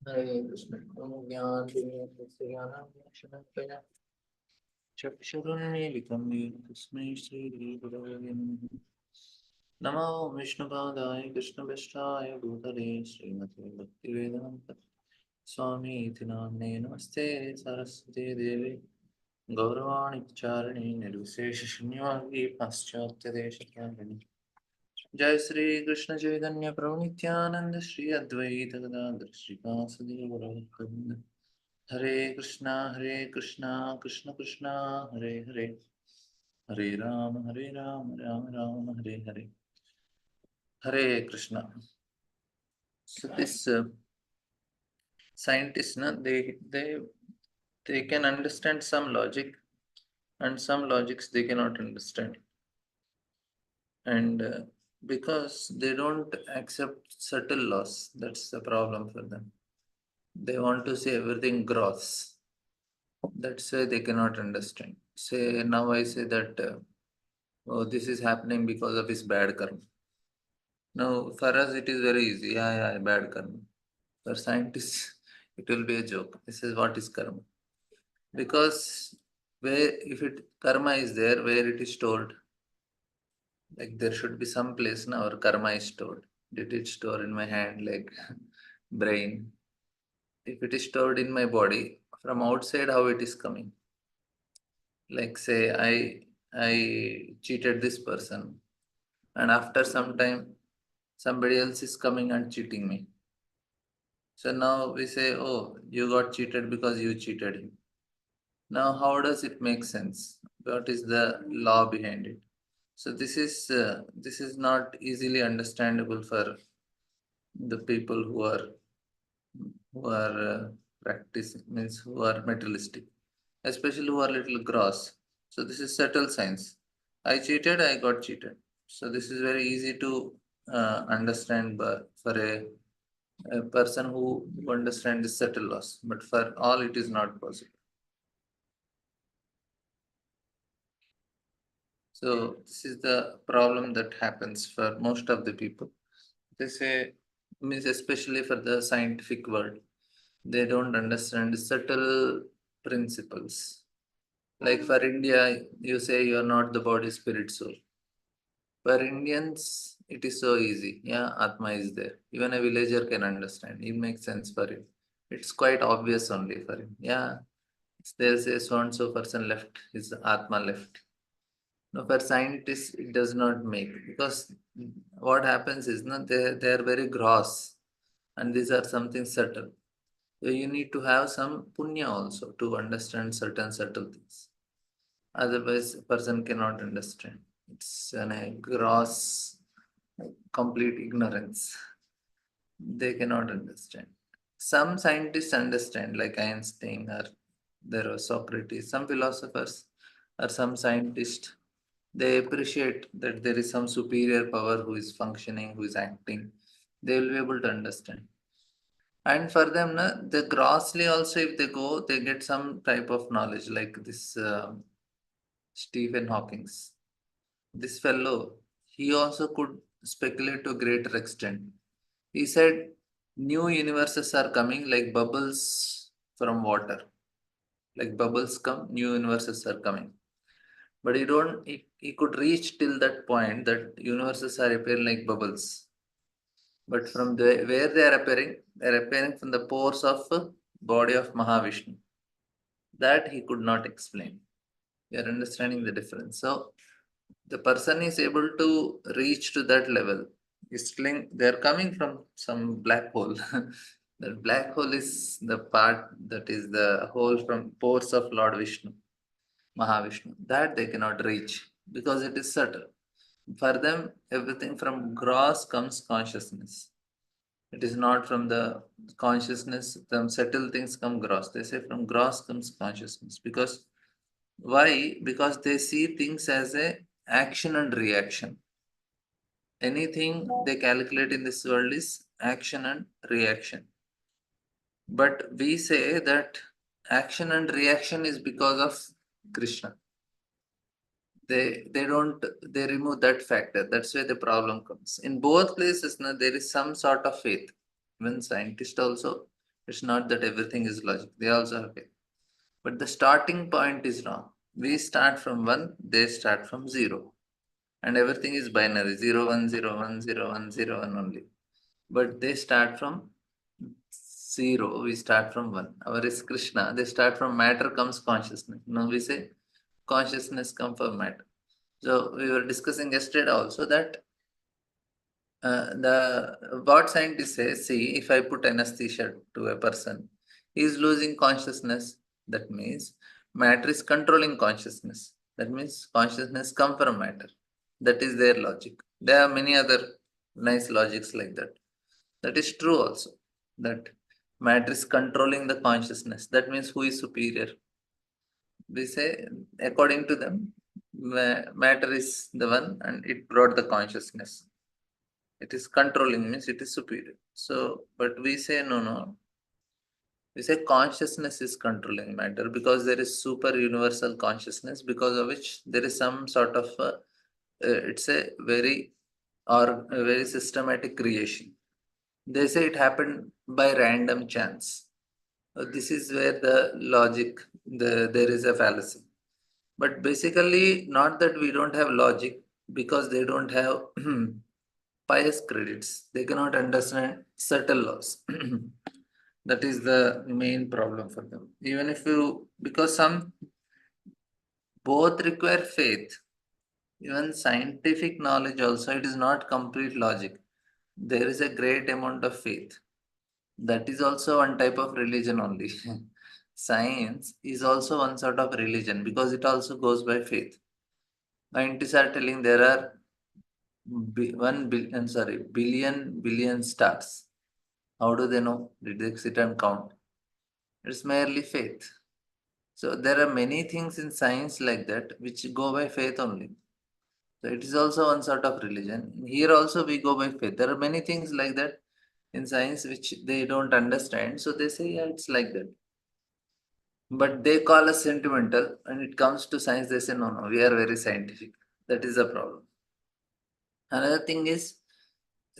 हरे कृष्ण ओम ज्ञान ज्ञानाक्षरया चक्षुरुन्मीलितं येन तस्मै श्रीगुरवे नमः। नमो विष्णुपादाय कृष्णपृष्ठाय भूतले श्रीमते भक्तिवेदान्त स्वामी इति नाम्ने नमस्ते सरस्वती देवे गौरवाणि चारिणे निर्विशेषशून्यवादी पाश्चात्यदेशकारिणि जय श्री कृष्ण चैतन्य प्रभु नित्यानंद श्री अद्वैत गदाधर श्रीवासुदेव गौरभक्त हरे Krishna Krishna Krishna Hare Hare Hare Ram Ram Ram Hare Hare Hare Krishna. So this scientists, na, they can understand some logic, and some logics they cannot understand, and because they don't accept subtle laws, that's the problem for them. They want to say everything gross. That's why they cannot understand. Say now I say that oh, this is happening because of his bad karma. Now for us it is very easy. Yeah, bad karma. For scientists, it will be a joke. This is what is karma. Because where if it karma is there, where it is stored, like there should be some place now where karma is stored. Did it store in my hand like brain? If it is stored in my body, from outside how it is coming? Like say I cheated this person, and after some time somebody else is coming and cheating me. So now we say, oh, you got cheated because you cheated him. Now how does it make sense? What is the law behind it? So this is not easily understandable for the people who are practicing, means who are materialistic, especially who are little gross. So this is subtle science. I cheated, I got cheated. So this is very easy to understand for a person who understands the subtle laws, but for all it is not possible. So this is the problem that happens for most of the people. They say, means especially for the scientific world, they don't understand subtle principles. Like for India, you say you are not the body, spirit, soul. For Indians, it is so easy. Yeah, Atma is there. Even a villager can understand. It makes sense for him. It's quite obvious only for him. Yeah, they'll say so and so person left, his Atma left. No, for scientists, it does not make, because what happens is no, they are very gross, and these are something subtle. So you need to have some punya also to understand certain subtle things. Otherwise, a person cannot understand. It's a gross, complete ignorance. They cannot understand. Some scientists understand, like Einstein or there was Socrates. Some philosophers or some scientists, they appreciate that there is some superior power who is functioning, who is acting. They will be able to understand. And for them, na, the grossly also, if they go, they get some type of knowledge, like this Stephen Hawking's. This fellow, he also could speculate to a greater extent. He said new universes are coming like bubbles from water. Like bubbles come, new universes are coming. But he could reach till that point that universes are appearing like bubbles. But from where they are appearing from the pores of body of Mahavishnu. That he could not explain. We are understanding the difference. So the person is able to reach to that level. They're coming from some black hole. The black hole is the part that is the hole from pores of Lord Vishnu, Mahavishnu. That they cannot reach because it is subtle. For them, everything from gross comes consciousness. It is not from the consciousness, from subtle things come gross. They say from gross comes consciousness. Because why? Because they see things as a action and reaction. Anything they calculate in this world is action and reaction. But we say that action and reaction is because of Krishna. They don't they remove that factor. That's where the problem comes. In both places, now there is some sort of faith. Even scientists also It's not that everything is logic. They also have faith. But the starting point is wrong. We start from 1, they start from 0. And everything is binary, 0, 1, 0, 1, 0, 1, 0, 1 only. But they start from 0, we start from 1. Our is Krishna, they start from matter comes consciousness. Now we say consciousness come from matter. So we were discussing yesterday also that the what scientists say, see, if I put anesthesia to a person, he is losing consciousness. That means matter is controlling consciousness. That means consciousness come from matter. That is their logic. There are many other nice logics like that. That is true also. That matter is controlling the consciousness. That means who is superior? We say, according to them, matter is the one and it brought the consciousness. It is controlling means it is superior. So, but we say no. We say consciousness is controlling matter because there is super universal consciousness because of which there is some sort of it's a very or a very systematic creation. They say it happened by random chance. This is where the logic, there is a fallacy. But basically, not that we don't have logic because they don't have pious credits. They cannot understand subtle laws. That is the main problem for them. Even if you, because some both require faith, even scientific knowledge also, it is not complete logic. There is a great amount of faith. That is also one type of religion only. Science is also one sort of religion because it also goes by faith. Scientists are telling there are 1 billion, sorry, billion stars. How do they know? Did they sit and count? It's merely faith. So there are many things in science like that which go by faith only. So it is also one sort of religion. Here also we go by faith. There are many things like that in science which they don't understand. So they say, yeah, it's like that. But they call us sentimental. When it comes to science, they say, no, we are very scientific. That is the problem. Another thing is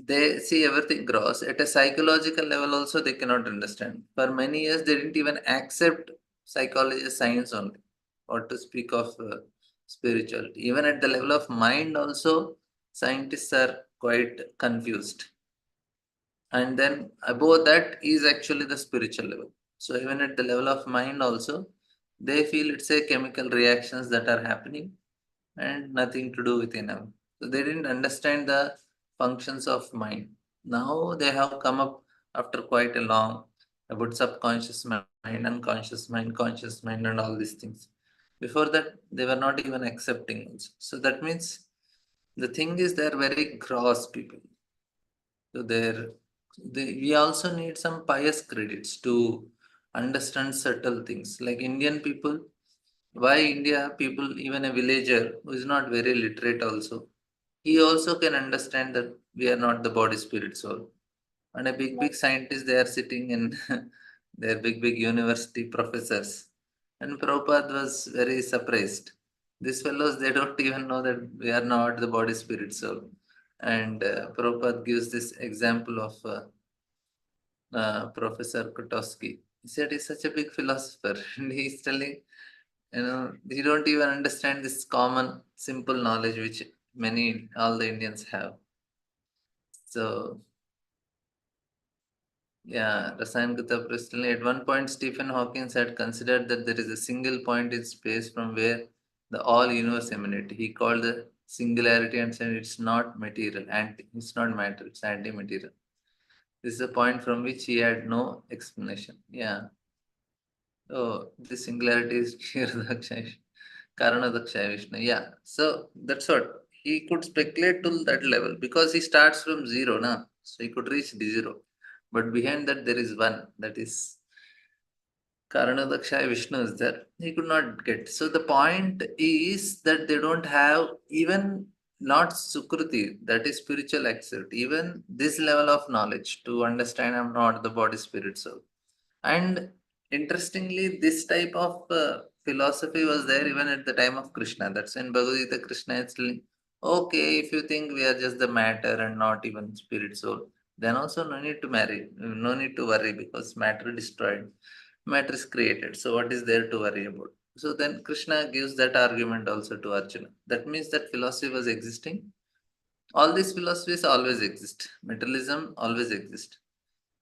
they see everything gross. At a psychological level, also they cannot understand. For many years, they didn't even accept psychology as science only, or to speak of spirituality. Even at the level of mind, also, scientists are quite confused. And then above that is actually the spiritual level. So even at the level of mind, also, they feel it's a chemical reactions that are happening and nothing to do with them. So they didn't understand the functions of mind. Now they have come up after quite a long about subconscious mind, unconscious mind, conscious mind, and all these things. Before that, they were not even accepting it. So that means the thing is they're very gross people. So we also need some pious credits to understand subtle things. Like Indian people, why India people, even a villager who is not very literate also, he also can understand that we are not the body, spirit, soul. And a big scientist, they are sitting in their big university professors. And Prabhupada was very surprised. These fellows, they don't even know that we are not the body, spirit, soul. And Prabhupada gives this example of Professor Kotowski. He said he's such a big philosopher, and he's telling, you don't even understand this common, simple knowledge which all the Indians have. So, yeah, Rasayan Gupta personally, at one point, Stephen Hawking had considered that there is a single point in space from where the all universe emanates. He called the singularity and said it's not material, it's not matter, it's anti-material. This is a point from which he had no explanation. Yeah. So the singularity is Kshiradakshaya, Karanadakshaya Vishnu. Yeah. So that's what he could speculate to that level because he starts from zero, na. So he could reach the zero. But behind that there is one, that is Karanadakshaya Vishnu is there. He could not get. So the point is that they don't have even not Sukruti, that is spiritual accept, even this level of knowledge to understand I'm not the body, spirit, soul. And interestingly, this type of philosophy was there even at the time of Krishna. That's in Bhagavad Gita, Krishna is telling, okay, if you think we are just the matter and not even spirit soul, then also no need to marry, no need to worry, because matter destroyed, matter is created. So what is there to worry about? So then Krishna gives that argument also to Arjuna. That means that philosophy was existing. All these philosophies always exist. Materialism always exists.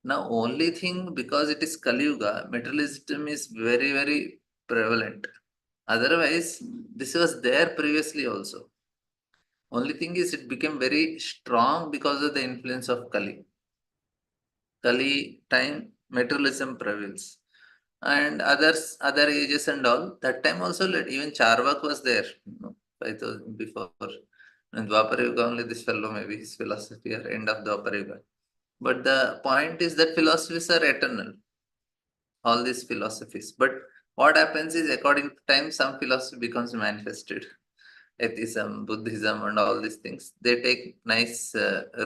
Now, only thing, because it is Kali Yuga, materialism is very, very prevalent. Otherwise, this was there previously also. Only thing is, it became very strong because of the influence of Kali. Kali time, materialism prevails. And other ages and all, that time also, even Charvak was there, 5,000 before. And Dwapara Yuga, only this fellow, maybe his philosophy or end of Dwapara Yuga. But the point is that philosophies are eternal, all these philosophies. But what happens is, according to time, some philosophy becomes manifested. Atheism, Buddhism, and all these things, they take nice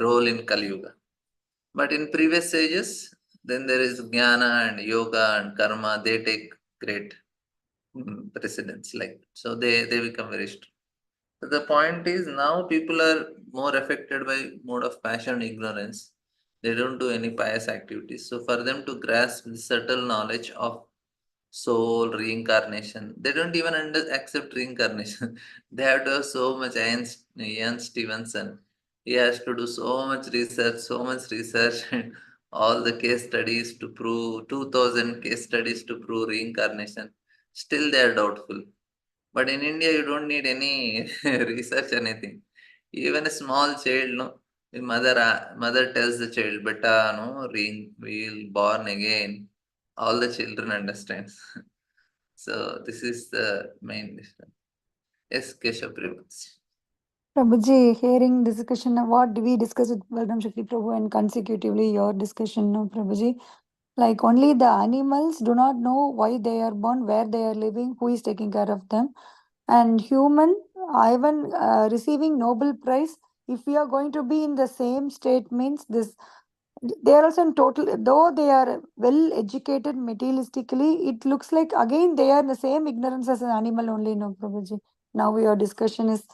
role in Kali Yuga. But in previous ages, then there is Jnana and Yoga and Karma, they take great precedence. Like, so they become very strong. So the point is, now people are more affected by mode of passion and ignorance. They don't do any pious activities. So for them to grasp the subtle knowledge of soul, reincarnation, they don't even accept reincarnation. They have to have so much. Ian Stevenson, he has to do so much research, and all the case studies to prove 2000 case studies to prove reincarnation. Still, they are doubtful. But in India, you don't need any research, anything. Even a small child, no, the mother tells the child, "Beta, no, we'll born again." All the children understands. So this is the main difference. Yes, Keshav Prabhu. Prabhuji, hearing discussion of what we discussed with Baldram Shakti Prabhu and consecutively your discussion, no, Prabhuji, like only the animals do not know why they are born, where they are living, who is taking care of them. And human, even receiving Nobel Prize, if we are going to be in the same state, means this, they are also in total, though they are well educated materialistically, it looks like again they are in the same ignorance as an animal only, no, Prabhuji. Now your discussion is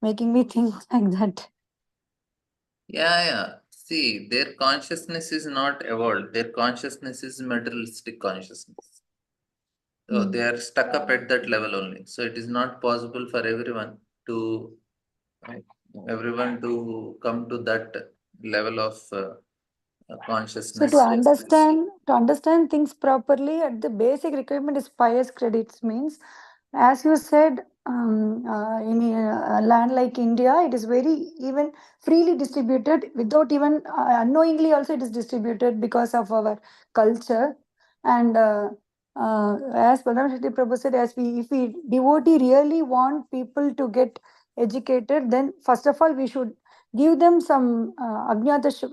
making me think like that. Yeah. See, their consciousness is not evolved. Their consciousness is materialistic consciousness. So they are stuck up at that level only. So it is not possible for to everyone to come to that level of So consciousness. to understand things properly, at the basic requirement is pious credits. Means, as you said, in a land like India, it is very even freely distributed without even unknowingly. Also, it is distributed because of our culture. And as Pradhan Shakti Prabhu said, if we devotee really want people to get educated, then first of all we should give them some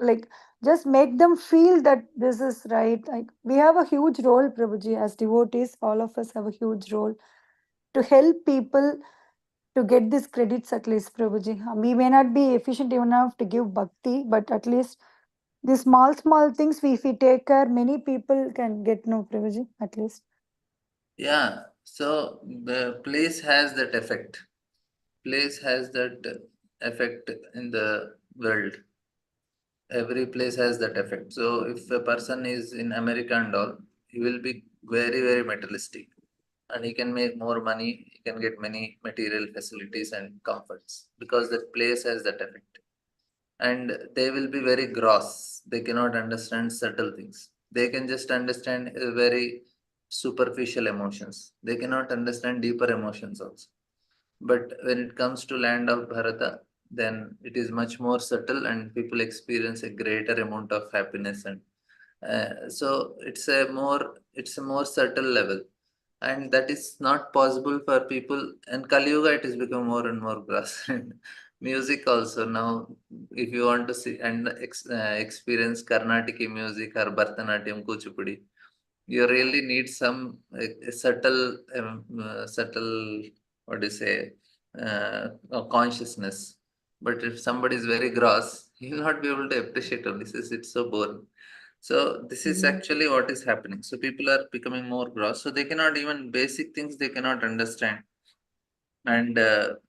like just make them feel that this is right. Like we have a huge role, Prabhuji, as devotees. All of us have a huge role to help people to get these credits at least, Prabhuji. We may not be efficient enough to give bhakti, but at least these small things, if we take care, many people can get, no, Prabhuji, at least. Yeah. So the place has that effect. Place has that effect in the world. Every place has that effect. So if a person is in America and all, he will be very, very materialistic. And he can make more money, he can get many material facilities and comforts, because that place has that effect. And they will be very gross. They cannot understand subtle things. They can just understand very superficial emotions. They cannot understand deeper emotions also. But when it comes to land of Bharata, then it is much more subtle, and people experience a greater amount of happiness. And so it's a more subtle level, and that is not possible for people. And Kali Yuga, it has become more and more gross. Music also now, if you want to see and experience Carnatic music or Bharatanatyam, Kuchipudi, you really need some subtle, what do you say, consciousness. But if somebody is very gross, he will not be able to appreciate all this. It's so boring. So this is actually what is happening. So people are becoming more gross. So they cannot even basic things they cannot understand. And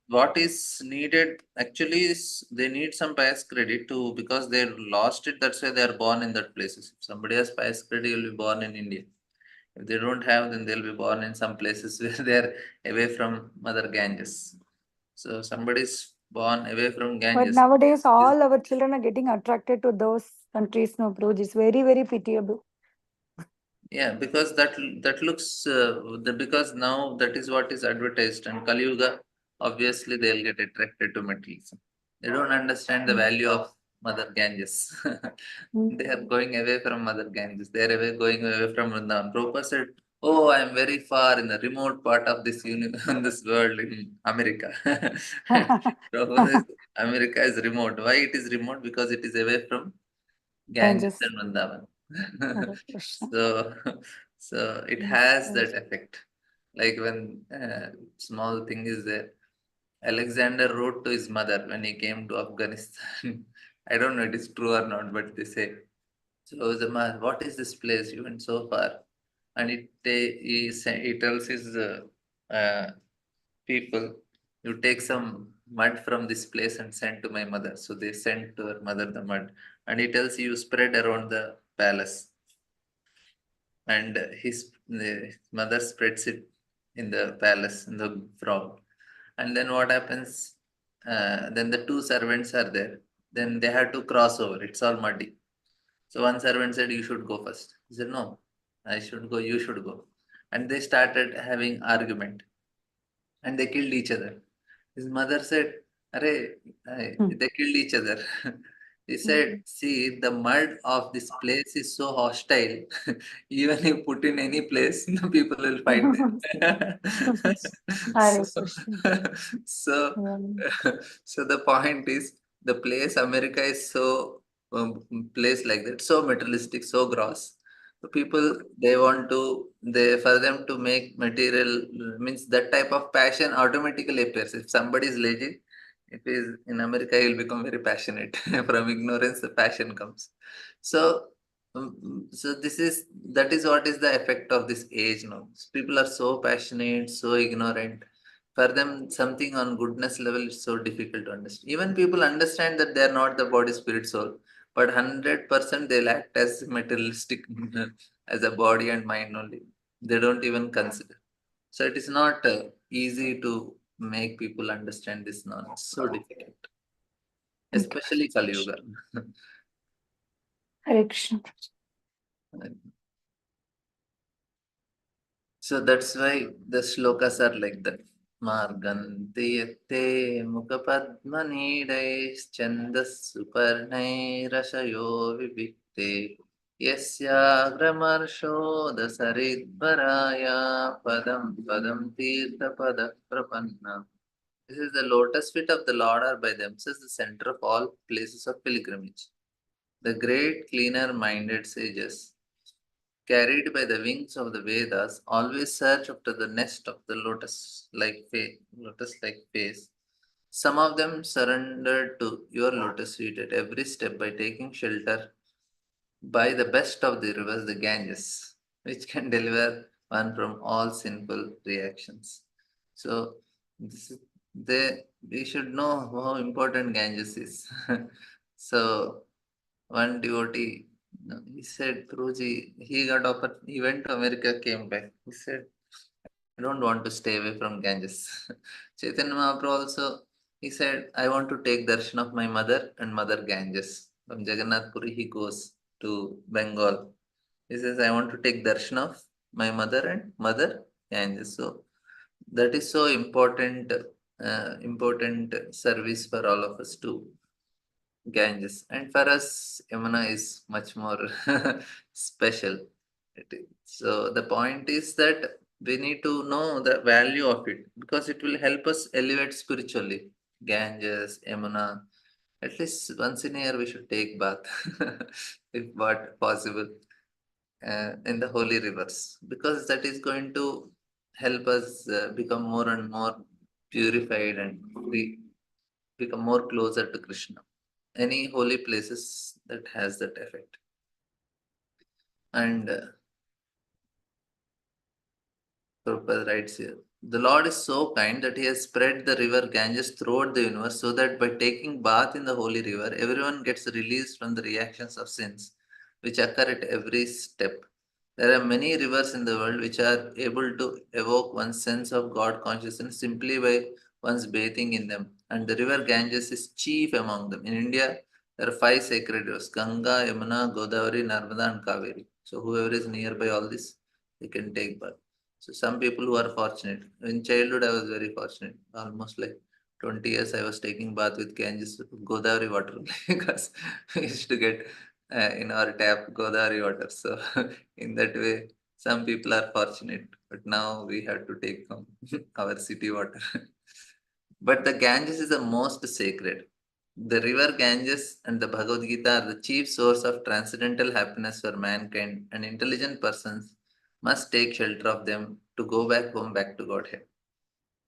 what is needed actually is they need some pious credit to, because they lost it. That's why they are born in that places. If somebody has pious credit, will be born in India. If they don't have, then they'll be born in some places where they are away from Mother Ganges. So somebody's born away from But Ganges. nowadays, all our children are getting attracted to those countries. No, bro, it's very, very pitiable. Yeah, because that looks because now that is what is advertised, and Kali Yuga, obviously they'll get attracted to materialism. They don't understand the Mm. value of Mother Ganges. They are Mm. going away from Mother Ganges. They are going away from Vrindavan. Prabhupada said, "Oh, I am very far in the remote part of this in this world in America." Prabhupada says, America is remote. Why it is remote? Because it is away from Ganges Ganges. and Vrindavan. Hare Krishna. So, so it Yes, has yes. that effect. Like when small thing is there. Alexander wrote to his mother when he came to Afghanistan. I don't know it is true or not, but they say. So the man, what is this place? You went so far, and he tells his people, you take some mud from this place and send to my mother. So they sent to her mother the mud, and he tells you spread around the palace, and his mother spreads it in the palace in the ground. And then what happens? Then the two servants are there. Then they had to cross over. It's all muddy. So one servant said, "You should go first." He said, "No, I should go. You should go." And they started having argument, and they killed each other. His mother said, "Arey, Mm. they killed each other." He said, Mm. "See, the mud of this place is so hostile. Even if put in any place, the people will fight there." so, Hare Krishna. so, Yeah. so the point is, the place America is so place like that, so materialistic, so gross. So people they want to they for them to make material means that type of passion automatically appears. If somebody is lazy, if is in America, he'll become very passionate. From ignorance, the passion comes. So, so this is that is what is the effect of this age now. People are so passionate, so ignorant. For them, something on goodness level is so difficult to understand. Even people understand that they are not the body, spirit, soul, but 100% they'll act as materialistic as a body and mind only. They don't even consider. So it is not easy to make people understand this knowledge. So difficult, Okay. especially Kali Yuga. Hare Krishna. So that's why the shlokas are like that. Marganti yate mukapadmanidaischandas suparnairashayo vibhikte yasyagramarsho dasaridvaraya padam padam tirtha pada prapanna. This is the lotus feet of the Lord are by themselves the center of all places of pilgrimage. The great cleaner minded sages, carried by the wings of the Vedas, always search after the nest of the lotus like face. Some of them surrendered to your lotus feet at every step by taking shelter by the best of the rivers, the Ganges, which can deliver one from all sinful reactions. So, this is we should know how important Ganges is. So, one devotee, he said, Guruji, he went to America, came back. He said, I don't want to stay away from Ganges. Chaitanya Mahaprabhu also, he said, I want to take darshan of my mother and Mother Ganges. From Jagannath Puri, he goes to Bengal. He says, I want to take darshan of my mother and Mother Ganges. So that is so important service for all of us to Ganges. And for us, Yamuna is much more special. So the point is that we need to know the value of it because it will help us elevate spiritually. Ganges, Yamuna, at least once in a year we should take bath, if what possible, in the holy rivers because that is going to help us become more and more purified and we become more closer to Krishna. Any holy places that has that effect. And Prabhupada writes here, The Lord is so kind that He has spread the river Ganges throughout the universe so that by taking bath in the holy river, everyone gets released from the reactions of sins which occur at every step. There are many rivers in the world which are able to evoke one's sense of God consciousness simply by one's bathing in them, and the river Ganges is chief among them. In India, there are five sacred rivers: Ganga, Yamuna, Godavari, Narmada, and Kaveri. So, whoever is nearby all this, they can take bath. So some people who are fortunate. In childhood, I was very fortunate. Almost like 20 years, I was taking bath with Ganges Godavari water because we used to get in our tap Godavari water. So in that way, some people are fortunate. But now we have to take from our city water. But the Ganges is the most sacred. The river Ganges and the Bhagavad Gita are the chief source of transcendental happiness for mankind, and intelligent persons must take shelter of them to go back home, back to Godhead.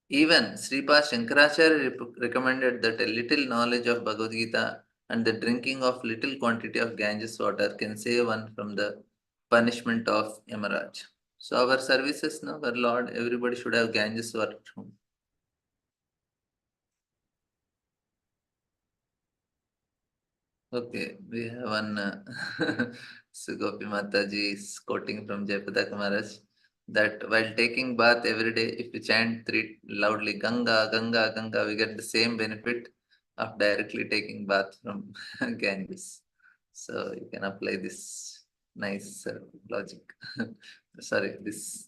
Even Sripad Shankaracharya recommended that a little knowledge of Bhagavad Gita and the drinking of little quantity of Ganges water can save one from the punishment of Yamaraj. So our services now, our Lord, everybody should have Ganges water at home. Okay, we have one Sugopi Mataji is quoting from Jayapada Maharaj that while taking bath every day, if we chant three loudly Ganga, Ganga, Ganga, we get the same benefit of directly taking bath from Ganges. So you can apply this nice logic. Sorry, this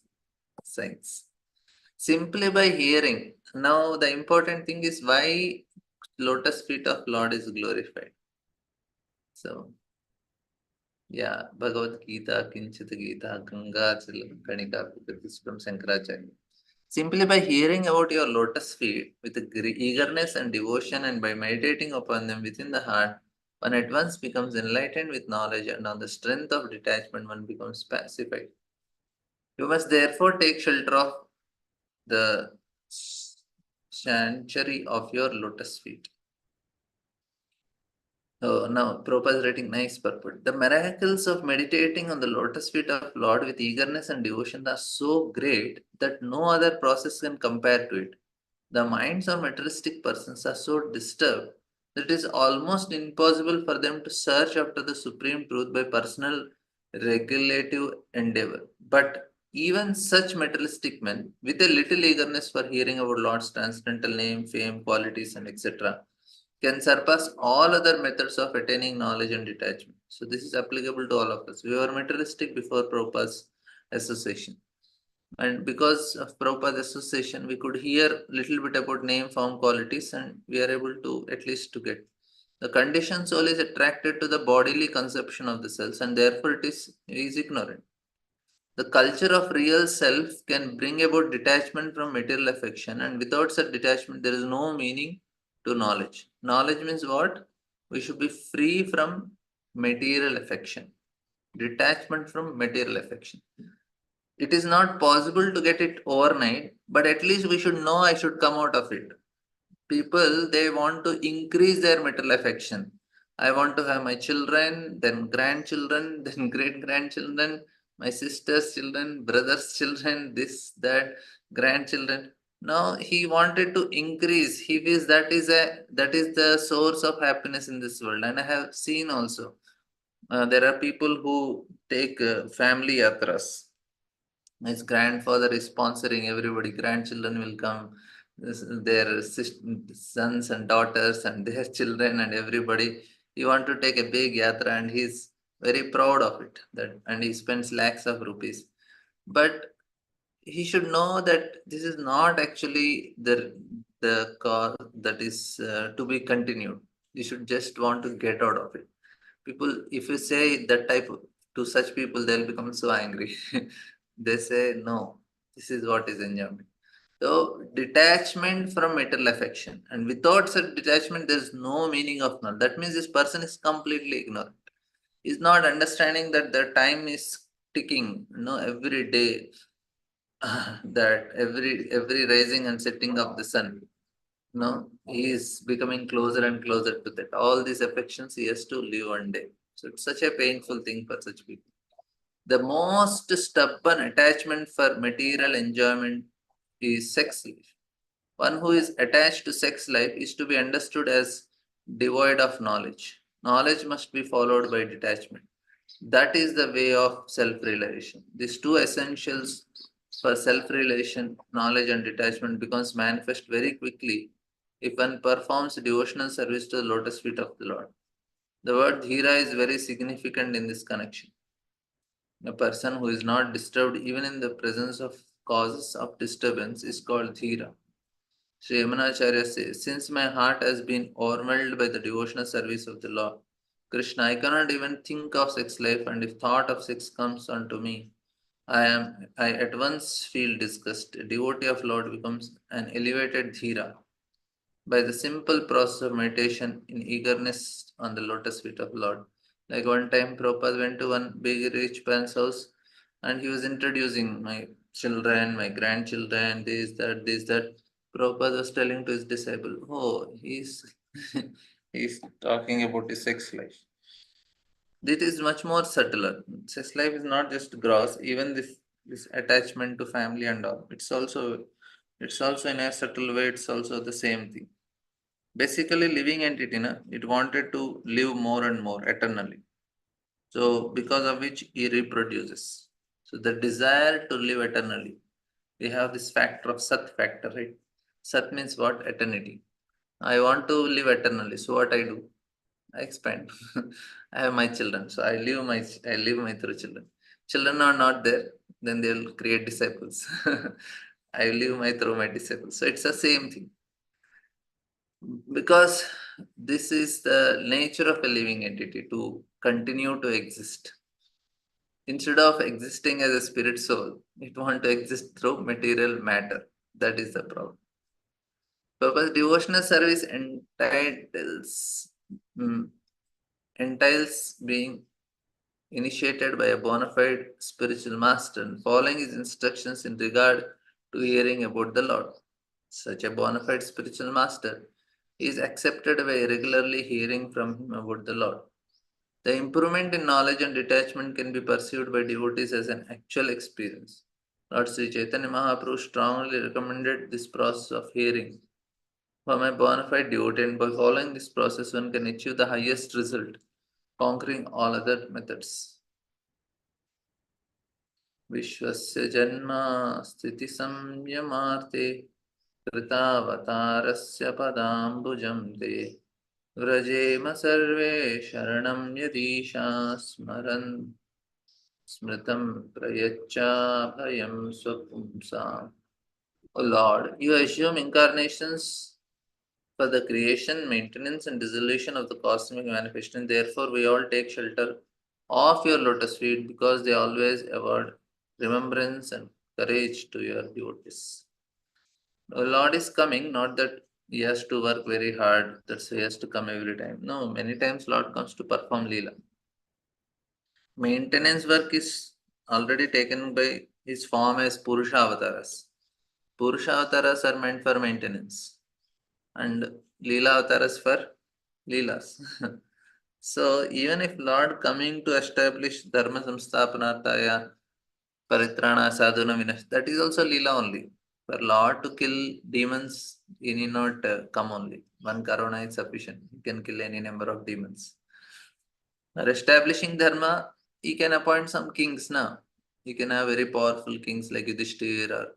science. Simply by hearing. Now the important thing is why lotus feet of Lord is glorified. So yeah, Bhagavad Gita, Kinchit Gita, Ganga, Kanika, this is from Shankaracharya. Simply by hearing about your lotus feet with eagerness and devotion, and by meditating upon them within the heart, one at once becomes enlightened with knowledge, and on the strength of detachment, one becomes pacified. You must therefore take shelter of the sanctuary of your lotus feet. Oh, now, Prabhupada is writing nice purport. The miracles of meditating on the lotus feet of Lord with eagerness and devotion are so great that no other process can compare to it. The minds of materialistic persons are so disturbed that it is almost impossible for them to search after the supreme truth by personal regulative endeavor. But even such materialistic men, with a little eagerness for hearing about Lord's transcendental name, fame, qualities, and etc., can surpass all other methods of attaining knowledge and detachment. So this is applicable to all of us. We were materialistic before Prabhupada's association. And because of Prabhupada's association, we could hear little bit about name, form, qualities, and we are able to at least to get. The conditioned soul is attracted to the bodily conception of the cells, and therefore it is ignorant. The culture of real self can bring about detachment from material affection, and without such detachment, there is no meaning to knowledge. Knowledge means what? We should be free from material affection, detachment from material affection. It is not possible to get it overnight, but at least we should know I should come out of it. People, they want to increase their material affection. I want to have my children, then grandchildren, then great grandchildren, my sister's children, brother's children, this, that, grandchildren. Now he wanted to increase. He feels that is the source of happiness in this world. And I have seen also there are people who take family yatras. His grandfather is sponsoring everybody. Grandchildren will come, their sons and daughters and their children and everybody. He want to take a big yatra and he's very proud of it. That and he spends lakhs of rupees. But he should know that this is not actually the cause that is to be continued. You should just want to get out of it. People, if you say that type to such people, they'll become so angry. They say, no, this is what is enjoyment. So, detachment from material affection. And without such detachment, there is no meaning of knowledge. That means this person is completely ignorant. He's not understanding that the time is ticking, every day, that every rising and setting of the sun, he is becoming closer and closer to that. All these affections he has to live one day. So it's such a painful thing for such people. The most stubborn attachment for material enjoyment is sex life. One who is attached to sex life is to be understood as devoid of knowledge. Knowledge must be followed by detachment. That is the way of self realization. These two essentials for self realization, knowledge and detachment, becomes manifest very quickly if one performs devotional service to the lotus feet of the Lord. The word dhira is very significant in this connection. A person who is not disturbed even in the presence of causes of disturbance is called dhira. Sri Yamunacharya says, since my heart has been overwhelmed by the devotional service of the Lord, Krishna, I cannot even think of sex life, and if thought of sex comes unto me, I at once feel disgust. A devotee of Lord becomes an elevated dhira by the simple process of meditation in eagerness on the lotus feet of Lord. Like one time, Prabhupada went to one big rich man's house and he was introducing my children, my grandchildren, this, that. Prabhupada was telling to his disciple, oh, he's talking about his sex life. This is much more subtler. Sex life is not just gross, even this attachment to family and all. It's also in a subtle way, it's also the same thing. Basically, living entity, na, it wanted to live more and more eternally. So, because of which he reproduces. So, the desire to live eternally, we have this factor of Sat factor, right? Sat means what? Eternity. I want to live eternally. So, what I do? I expand. I have my children. So, I live my through children. Children are not there, then they'll create disciples. I live my through my disciples. So, it's the same thing because this is the nature of a living entity to continue to exist instead of existing as a spirit soul. It want to exist through material matter. That is the problem. Purpose devotional service mm, entails being initiated by a bona fide spiritual master and following his instructions in regard to hearing about the Lord. Such a bona fide spiritual master is accepted by regularly hearing from him about the Lord. The improvement in knowledge and detachment can be perceived by devotees as an actual experience. Lord Sri Chaitanya Mahaprabhu strongly recommended this process of hearing from a bona fide devotee, and by following this process, one can achieve the highest result, conquering all other methods. Vishwasya Janma Sthiti Samyamarte कृतावतारस्य पदाम्बुजं ते व्रजेम सर्वे शरणं यदीशा स्मरन् स्मृतं प्रयच्चाभयं स्वपुंसाम्. O Lord, you assume incarnations for the creation, maintenance, and dissolution of the cosmic manifestation. Therefore, we all take shelter of your lotus feet because they always award remembrance and courage to your devotees. The Lord is coming, not that he has to work very hard, that's why he has to come every time. No, many times Lord comes to perform Leela. Maintenance work is already taken by his form as Purusha avatars. Purusha avatars are meant for maintenance and Leela avatars for Leelas. So even if Lord coming to establish Dharma Samsthapanarthaya, Paritrana Sadhuna Vinash, that is also Leela only. For Lord to kill demons, he need not come only. One Karuna is sufficient. He can kill any number of demons. For establishing Dharma, he can appoint some kings now. He can have very powerful kings like Yudhishthir or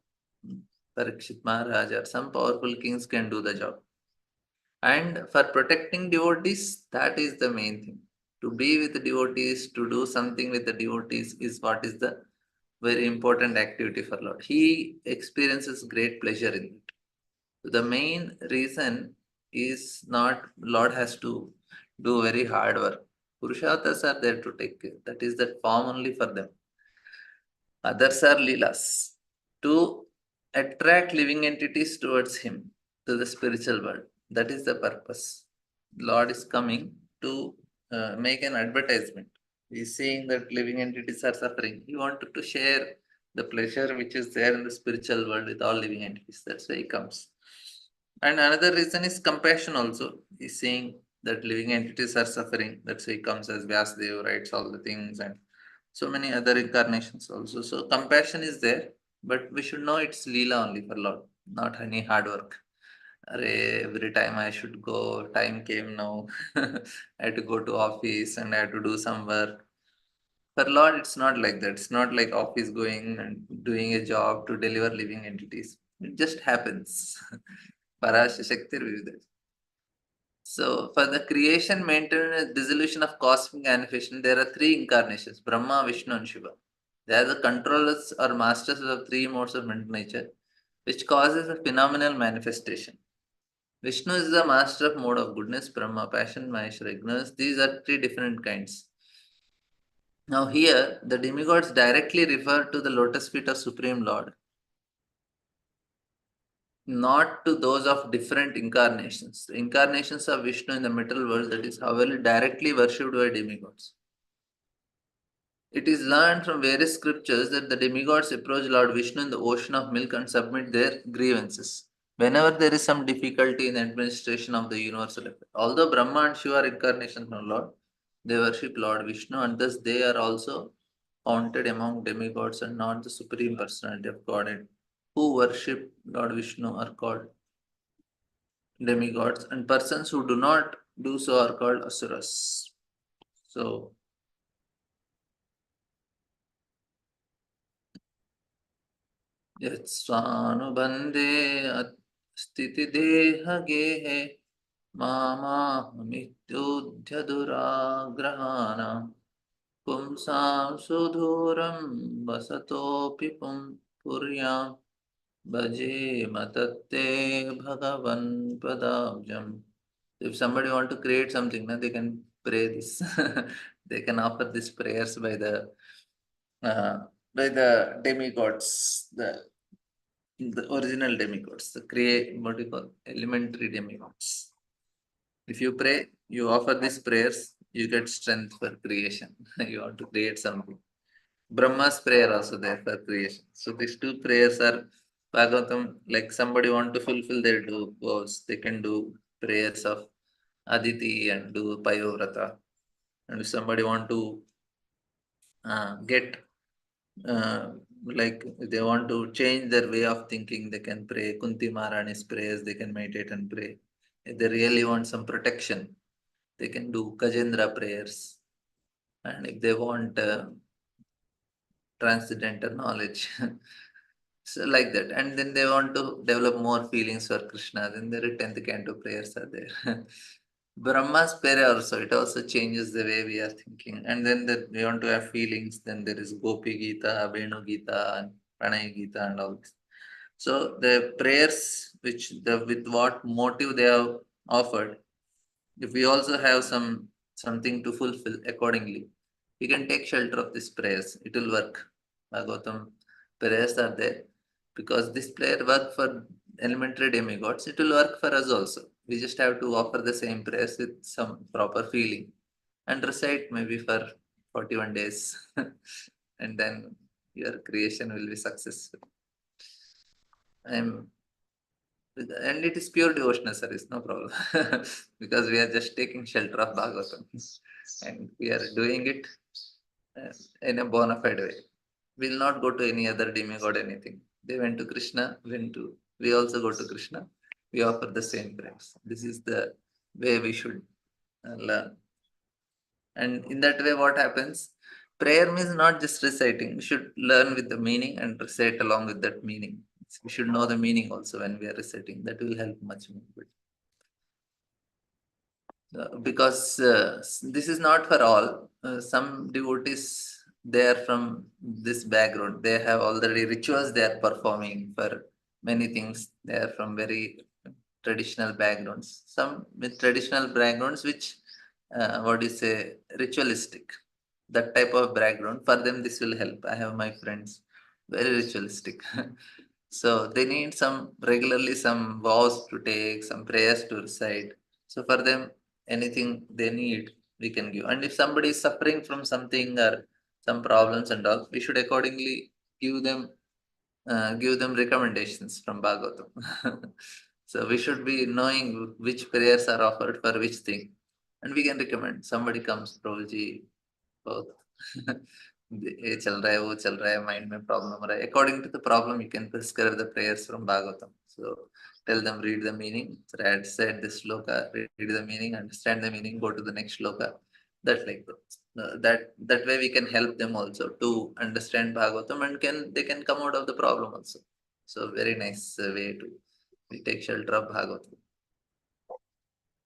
Parikshit Maharaj or some powerful kings can do the job. And for protecting devotees, that is the main thing. To be with the devotees, to do something with the devotees is what is the very important activity for Lord. He experiences great pleasure in it. So the main reason is not Lord has to do very hard work. Purusharthas are there to take care. That is that form only for them. Others are Leelas to attract living entities towards Him, to the spiritual world. That is the purpose. Lord is coming to make an advertisement. He's seeing that living entities are suffering. He wanted to share the pleasure which is there in the spiritual world with all living entities. That's why He comes. And another reason is compassion also. He's seeing that living entities are suffering. That's why He comes as Vyasdev, writes all the things, and so many other incarnations also. So compassion is there. But we should know it's Leela only for Lord, not any hard work. Array, every time I should go, time came now. I had to go to office and I had to do some work. For Lord, it's not like that. It's not like office going and doing a job to deliver living entities. It just happens. Parasya Shakti Vividas. So, for the creation, maintenance, dissolution of cosmic manifestation, there are three incarnations: Brahma, Vishnu, and Shiva. They are the controllers or masters of three modes of mental nature, which causes a phenomenal manifestation. Vishnu is the master of mode of goodness, Brahma, passion, Maheshwara, ignorance. These are three different kinds. Now, here, the demigods directly refer to the lotus feet of Supreme Lord, not to those of different incarnations. The incarnations of Vishnu in the material world, that is, however, directly worshipped by demigods. It is learned from various scriptures that the demigods approach Lord Vishnu in the ocean of milk and submit their grievances. Whenever there is some difficulty in the administration of the universal affair, although Brahma and Shiva are incarnations of Lord, they worship Lord Vishnu and thus they are also counted among demigods and not the supreme personality of Godhead. Who worship Lord Vishnu are called demigods, and persons who do not do so are called asuras. So, यत्स्वानुबन्धे स्थितिदेहगेहे मामाहमित्युध्यदुराग्रहाणां पुंसां सुदूरं वसतोऽपि पुर्यां भजे मतत्ते भगवन् पदाब्जम्. If somebody want to create something, na, they can pray this. They can offer these prayers uh, by the demigods, the original demigods, the create what you call elementary demigods. If you pray, you offer these prayers, you get strength for creation. You want to create something. Brahma's prayer also there for creation. So these two prayers are Bhagavatam, like somebody want to fulfill their goals, they can do prayers of Aditi and do Payovrata. And if somebody want to get like they want to change their way of thinking, they can pray Kunti Maharani's prayers, they can meditate and pray. If they really want some protection, they can do Gajendra prayers. And if they want transcendental knowledge, so like that. And then they want to develop more feelings for Krishna, then the 10th canto prayers are there. Brahma's prayer also, it also changes the way we are thinking. And then we want to have feelings, then there is Gopi Gita, Venu Gita, and Pranay Gita, and all this. So the prayers, with what motive they have offered, if we also have something to fulfill accordingly, we can take shelter of these prayers. It will work. Bhagavatam prayers are there because this prayer work for elementary demigods. It will work for us also. We just have to offer the same prayers with some proper feeling and recite maybe for 41 days, and then your creation will be successful. I'm and it is pure devotional service, no problem. Because we are just taking shelter of Bhagavatam and we are doing it uh, in a bona fide way. We will not go to any other demigod, anything. They went to Krishna, we also go to Krishna, we offer the same prayers. This is the way we should learn. And in that way, what happens? Prayer means not just reciting. We should learn with the meaning and recite along with that meaning. We should know the meaning also when we are reciting. That will help much more. Because this is not for all. Some devotees, they are from this background. They have already rituals they are performing for many things. They are from very traditional backgrounds. Some with traditional backgrounds, which what do you say, ritualistic. That type of background for them, this will help. I have my friends very ritualistic. So they need some regularly some vows to take, some prayers to recite. So for them, anything they need, we can give. And if somebody is suffering from something or some problems and all, we should accordingly give them recommendations from Bhagavatam. So we should be knowing which prayers are offered for which thing, and we can recommend. Somebody comes, Prabhuji, both. ये चल रहा है, वो चल रहा है, mind में problem हो रहा है. According to the problem, you can prescribe the prayers from Bhagavatam. So tell them, read the meaning, said this sloka, read the meaning, understand the meaning, go to the next sloka. That like that. That way we can help them also to understand Bhagavatam, and they can come out of the problem also. So very nice way to we take shelter of Bhagavatam.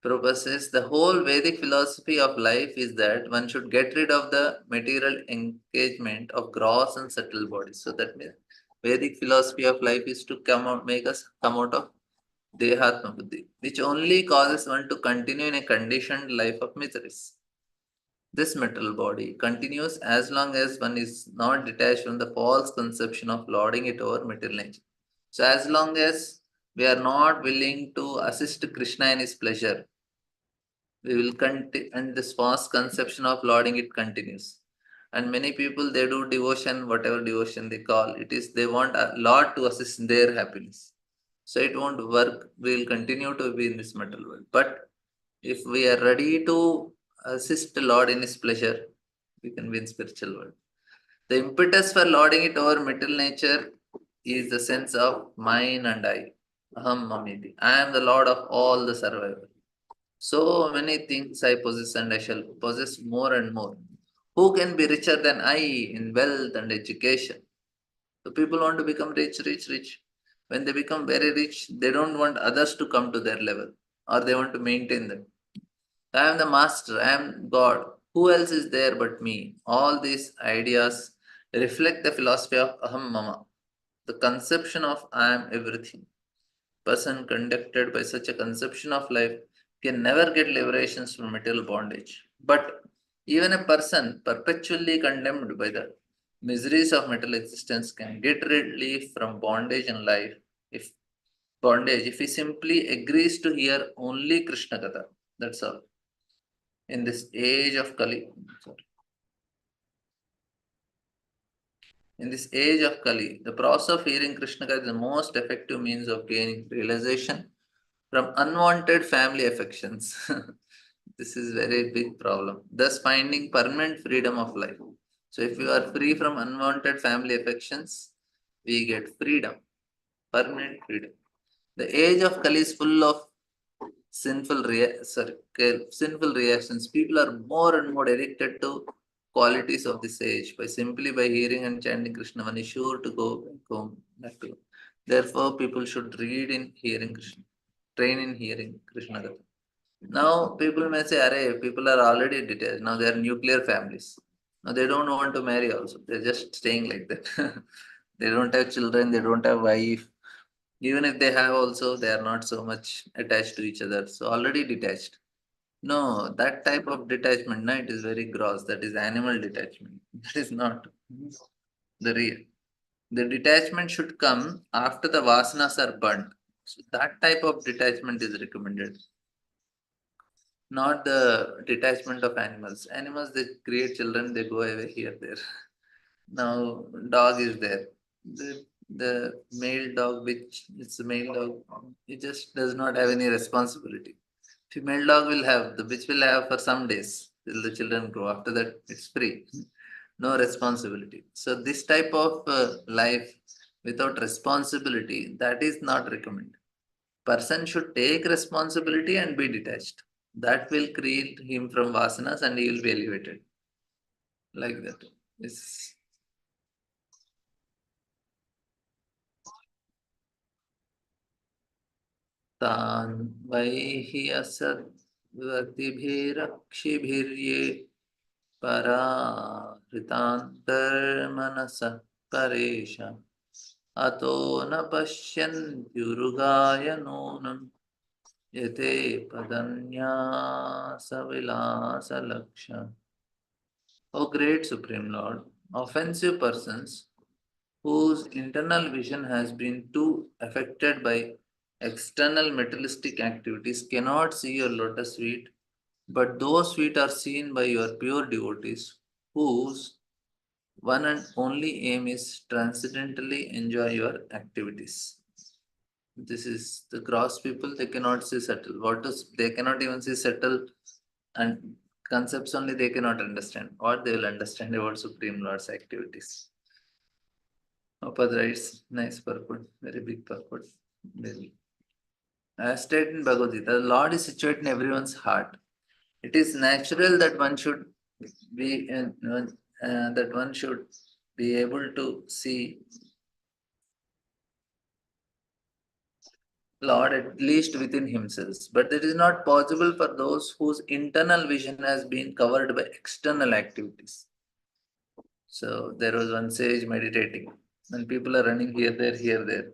Prabhupada says the whole Vedic philosophy of life is that one should get rid of the material engagement of gross and subtle bodies. So that means Vedic philosophy of life is to make us come out of Dehatma Buddhi, which only causes one to continue in a conditioned life of miseries. This material body continues as long as one is not detached from the false conception of lording it over material nature. So as long as we are not willing to assist Krishna in his pleasure, we will continue, and this false conception of lording it continues. And many people, they do devotion, whatever devotion they call it, is they want a lord to assist their happiness, so it won't work. We will continue to be in this material world. But if we are ready to assist the lord in his pleasure, we can be in spiritual world. The impetus for lording it over material nature is the sense of mine and I. Aham mamiti. I am the lord of all the survivors. So many things I possess, and I shall possess more and more. Who can be richer than I in wealth and education? So people want to become rich, rich, rich. When they become very rich, they don't want others to come to their level, or they want to maintain them. I am the master, I am God. Who else is there but me? All these ideas reflect the philosophy of Aham Mama, the conception of I am everything. Person conducted by such a conception of life can never get liberations from material bondage. But even a person perpetually condemned by the miseries of material existence can get relief from bondage in life if he simply agrees to hear only Krishna Katha. That's all. In this age of Kali, sorry. In this age of Kali, the process of hearing Krishna Katha is the most effective means of gaining realization from unwanted family affections. This is very big problem. Thus finding permanent freedom of life. So if you are free from unwanted family affections, we get freedom, permanent freedom. The age of Kali is full of sinful reactions. People are more and more addicted to qualities of this age. By hearing and chanting Krishna, one is sure to go back home. Back to home. Therefore, people should read in hearing Krishna, train in hearing Krishna Katha. Now people may say, "Arey, people are already detached. Now they are nuclear families. Now they don't want to marry also. They're just staying like that. They don't have children. They don't have wife. Even if they have also, they are not so much attached to each other. So already detached. No, that type of detachment, no, it is very gross. That is animal detachment. That is not the real. The detachment should come after the vasanas are burnt. So that type of detachment is recommended, not the detachment of animals. Animals, they create children, they go away here, there. Now, dog is there. The male dog, which it's a male dog, it just does not have any responsibility. Female dog will have, the bitch will have for some days till the children grow. After that, it's free. No responsibility. So, this type of life without responsibility, that is not recommended. Person should take responsibility and be detached. That will create him from vasanas and he will be elevated. Like that. It's तान् वैहि असद्वतिभिरक्षिभिर्ये पराहृतान्तर्मनसः परेश अतो न पश्यन्त्युरुगाय नूनम् यते पदन्यासविलासलक्ष्य. O great Supreme Lord, offensive persons whose internal vision has been too affected by external materialistic activities cannot see your lotus feet, but those feet are seen by your pure devotees, whose one and only aim is transcendently enjoy your activities. This is the gross people, they cannot see subtle. What is they cannot even see subtle and Concepts only they cannot understand. What they will understand about Supreme Lord's activities. Upadra is nice purport, very big purport. Very. As stated in Bhagavad Gita, the Lord is situated in everyone's heart. It is natural that one should be that one should be able to see Lord at least within himself. But it is not possible for those whose internal vision has been covered by external activities. So there was one sage meditating. When people are running here, there,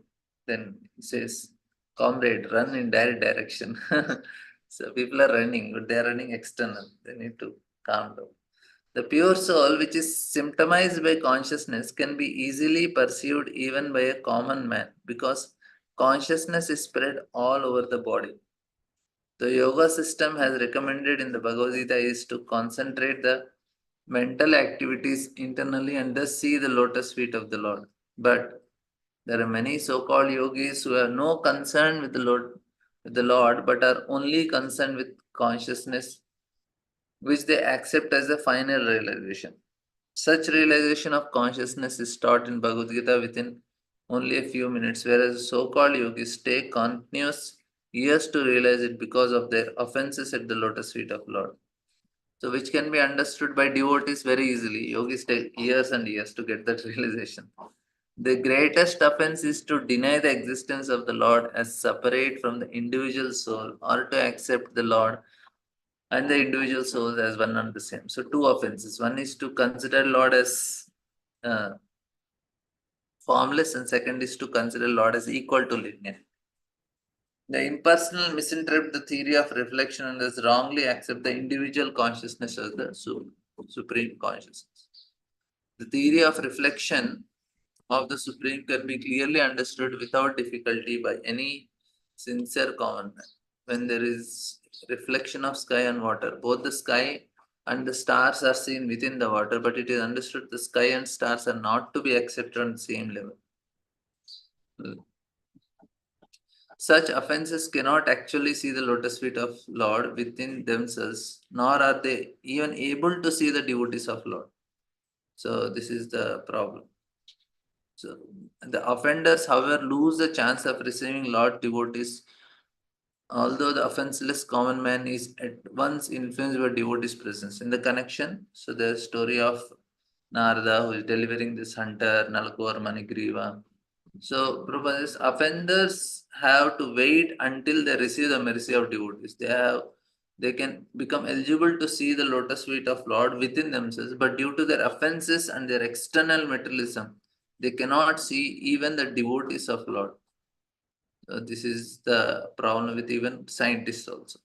then he says, "Comrade, run in direct direction." So people are running, but they are running external. They need to calm down. The pure soul, which is symptomized by consciousness, can be easily perceived even by a common man because consciousness is spread all over the body. The yoga system has recommended in the Bhagavad Gita is to concentrate the mental activities internally and thus see the lotus feet of the Lord. But there are many so-called yogis who have no concern with the Lord, but are only concerned with consciousness, which they accept as a final realization. Such realization of consciousness is taught in Bhagavad Gita within only a few minutes, whereas so-called yogis take continuous years to realize it because of their offenses at the lotus feet of Lord. So, which can be understood by devotees very easily. Yogis take years and years to get that realization. The greatest offense is to deny the existence of the Lord as separate from the individual soul or to accept the Lord and the individual souls as one and the same. So, two offenses. One is to consider Lord as uh, formless, and second is to consider Lord as equal to linear. The impersonal misinterpret the theory of reflection and thus wrongly accept the individual consciousness as the supreme consciousness. The theory of reflection of the Supreme can be clearly understood without difficulty by any sincere common man. When there is reflection of sky and water, both the sky and the stars are seen within the water, but it is understood the sky and stars are not to be accepted on the same level. Such offenses cannot actually see the lotus feet of Lord within themselves, nor are they even able to see the devotees of Lord. So this is the problem. So the offenders, however, lose the chance of receiving Lord devotees, although the offenseless common man is at once influenced by devotees' presence. In the connection, so the story of Narada who is delivering this hunter, Nalakor Manigriva. So, Prabhupada, offenders have to wait until they receive the mercy of devotees. They can become eligible to see the lotus feet of Lord within themselves, but due to their offenses and their external materialism, they cannot see even the devotees of Lord. So this is the problem with even scientists also.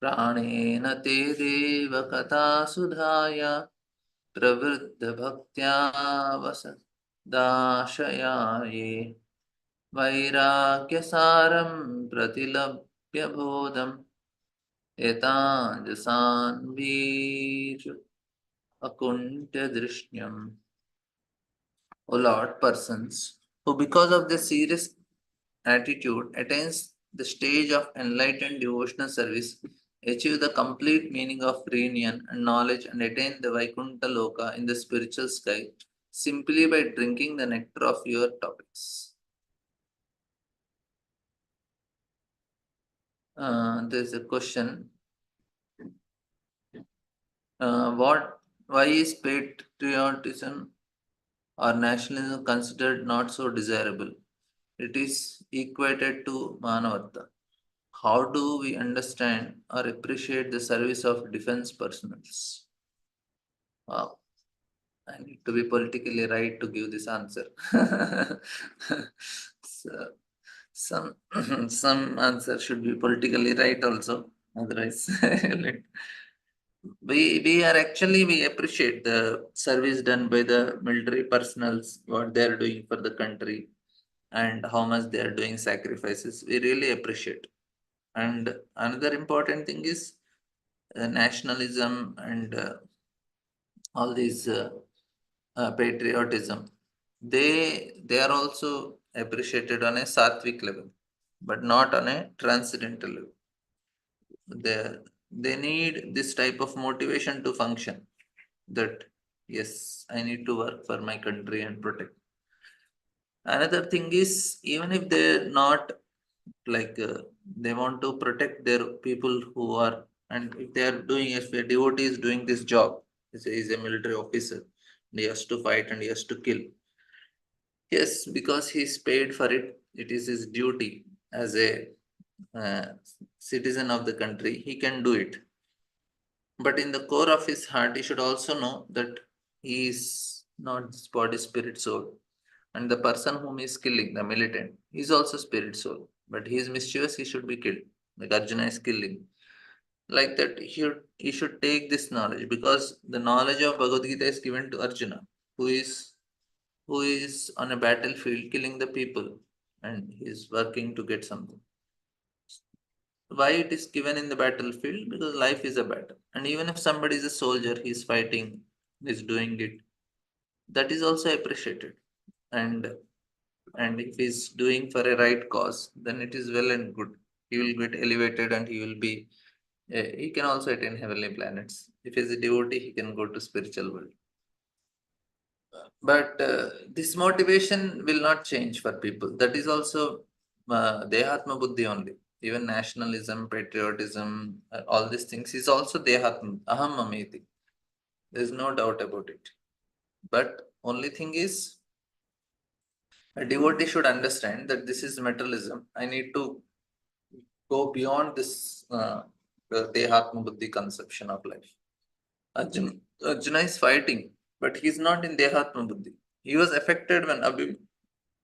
प्राणेन ते देव कथा सुधाय प्रवृद्ध भक्त्या वसदाशयाये वैराग्यसारं प्रतिलभ्य बोधम् एताञ्जसान्वीर् अकुण्ठदृष्ण्यम्. O Lord, persons who because of their serious attitude attains the stage of enlightened devotional service, achieve the complete meaning of reunion and knowledge and attain the Vaikuntha Loka in the spiritual sky simply by drinking the nectar of your topics. There's a question. Why is patriotism or nationalism considered not so desirable? It is equated to Manavatva. How do we understand or appreciate the service of defense personnels? Wow, I need to be politically right to give this answer. So, some some answer should be politically right also. Otherwise, we appreciate the service done by the military personals, what they are doing for the country, and how much they are doing sacrifices. We really appreciate. And another important thing is nationalism and all these patriotism. They are also appreciated on a sattvic level, but not on a transcendental level. They they need this type of motivation to function. That yes, I need to work for my country and protect. Another thing is, even if they're not like they want to protect their people who are, and if they are doing, if a devotee is doing this job, is a military officer, and he has to fight and he has to kill. Yes, because he's paid for it. It is his duty as a uh, citizen of the country. He can do it. But in the core of his heart, he should also know that he is not this body, spirit, soul. And the person whom he is killing, the militant, he is also spirit, soul. But he is mischievous, he should be killed. Like Arjuna is killing. Like that, he should take this knowledge, because the knowledge of Bhagavad Gita is given to Arjuna, who is on a battlefield killing the people, and he is working to get something. Why it is given in the battlefield? Because life is a battle, and even if somebody is a soldier, he is fighting, he is doing it, that is also appreciated. And if he is doing for a right cause, then it is well and good. He will get elevated, and he will be he can also attain heavenly planets. If he is a devotee, he can go to spiritual world. But this motivation will not change for people. That is also Dehatma Buddhi only. Even nationalism, patriotism, all these things is also Dehatma, Aham Mameti. There is no doubt about it. But only thing is, a devotee should understand that this is materialism. I need to go beyond this Dehatma Buddhi conception of life. Arjuna, Arjuna is fighting, but he is not in Dehatma Buddhi. He was affected when Abhi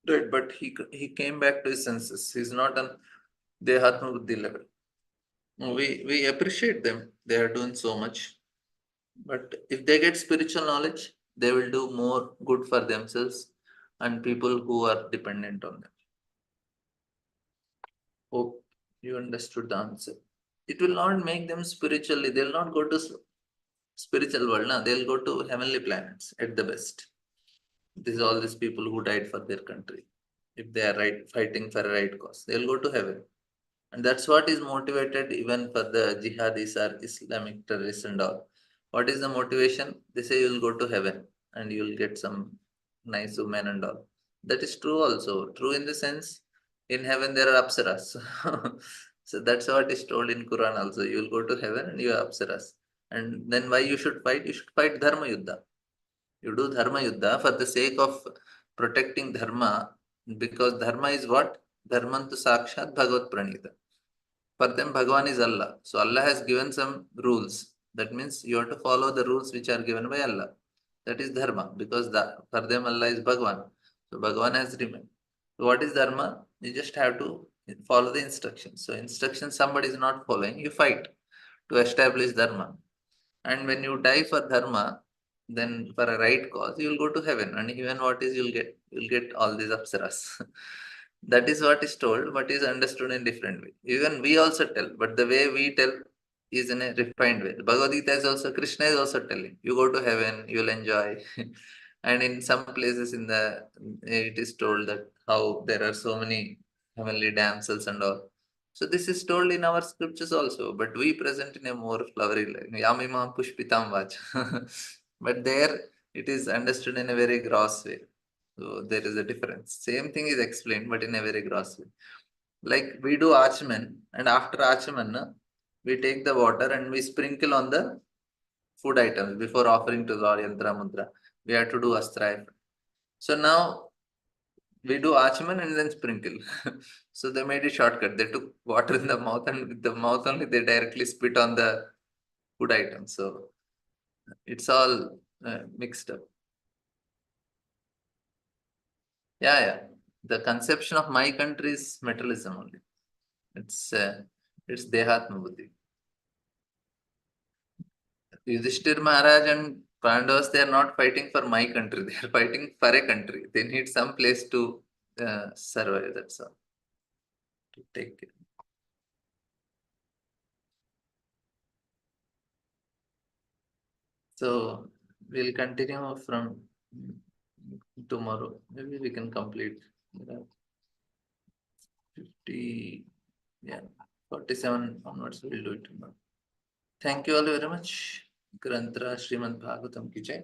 did, but he came back to his senses. He's not on Dehatma Buddhi level. We appreciate them. They are doing so much. But if they get spiritual knowledge, they will do more good for themselves and people who are dependent on them. Hope you understood the answer. It will not make them spiritually. They'll not go to spiritual world. No? They'll go to heavenly planets at the best. These all these people who died for their country. If they are right fighting for a right cause, they'll go to heaven. And that's what is motivated even for the jihadis or Islamic terrorists and all. What is the motivation? They say you'll go to heaven and you'll get some nice woman and all. That is true also. True in the sense, in heaven there are apsaras. So that's what is told in Quran also. You'll go to heaven and you are apsaras. And then why you should fight? You should fight dharma yuddha. You do dharma yuddha for the sake of protecting dharma, because dharma is what? Dharmantu sakshat bhagavat pranita. For them, Bhagavan is Allah. So Allah has given some rules. That means you have to follow the rules which are given by Allah. That is dharma, because for them Allah is Bhagavan. So Bhagavan has remained. So what is dharma? You just have to follow the instructions. So instructions somebody is not following, you fight to establish dharma. And when you die for dharma, then for a right cause, you will go to heaven. And even what is you'll get all these apsaras. That is what is told, but is understood in different way. Even we also tell, but the way we tell is in a refined way. Bhagavad Gita is also, Krishna is also telling, you go to heaven, you'll enjoy. And in some places in the it is told that how there are so many heavenly damsels and all. So this is told in our scriptures also, but we present in a more flowery line. Yamima pushpitam vach. But there it is understood in a very gross way. So there is a difference. Same thing is explained, but in a very gross way. Like we do achman, and after achman, we take the water and we sprinkle on the food items before offering to Lord Yantra Mudra. We have to do astra. So now we do achman and then sprinkle. So they made a shortcut. They took water in the mouth, and with the mouth only they directly spit on the food item. So it's all mixed up. Yeah, yeah. The conception of my country is materialism only. It's Dehatma Buddhi. Yudhishthir Maharaj and Pandavas, they are not fighting for my country. They are fighting for a country. They need some place to survive. That's all. To take care. So we'll continue from tomorrow. Maybe we can complete 50, yeah, 47 onwards. We'll do it tomorrow. Thank you all very much. Grantra Srimad Bhagavatam ki jai.